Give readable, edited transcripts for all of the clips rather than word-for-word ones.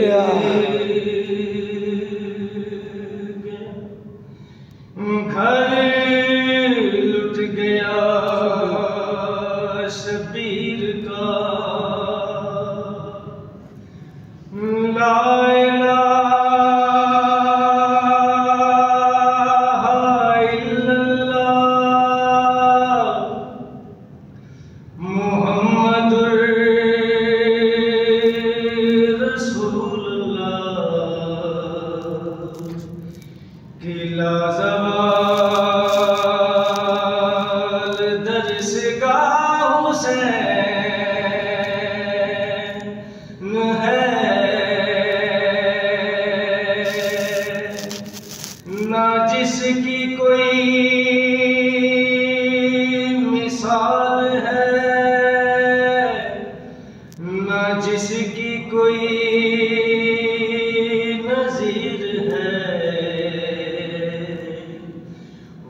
गया। घर लुट गया शबीर का, ला इलाहा इल्लल्लाह मुहम्मदुर रसूलुल्लाह की लाज़वाल दरसगाह हुसैन है, ना जिसकी कोई मिसाल है, ना जिसकी कोई नज़ीर है,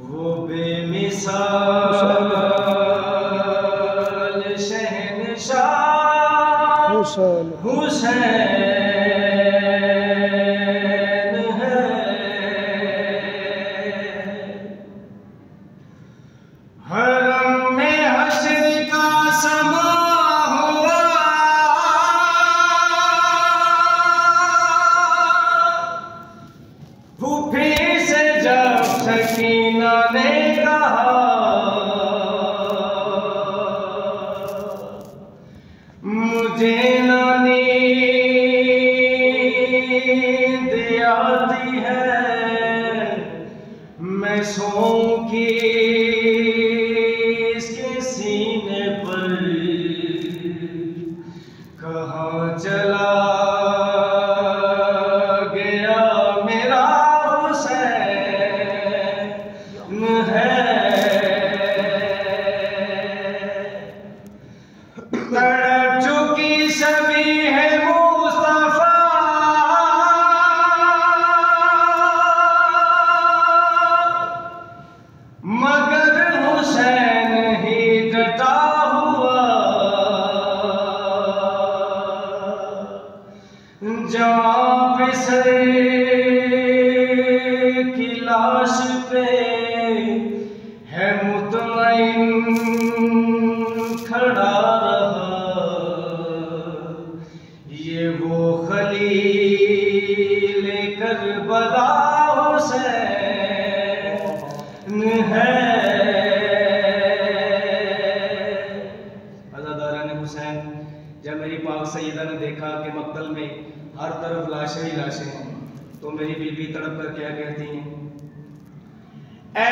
वो बेमिसाल शहंशाह हुसैन है। हरम में हश्र का समा हुआ, फूफी से जब सकीना ने कहा, मुझे ना नींद आती है, मैं सोऊंगी इसके सीने पर, कहाँ चला गया मेरा हुसैन है। तड़प चुकी सभी है मुस्तफा, मगर हुसैन ही डटा हुआ, जवां पे सर की लाश पे है मुतमईन खड़ा रहा, ये वो खलील करबला हुसैन है। अज़ादारान हुसैन, जब मेरी पाक सैयदा ने देखा कि मक्तल में हर तरफ लाशें ही लाशें हैं, तो मेरी बीबी तड़प कर क्या कहती हैं, ऐ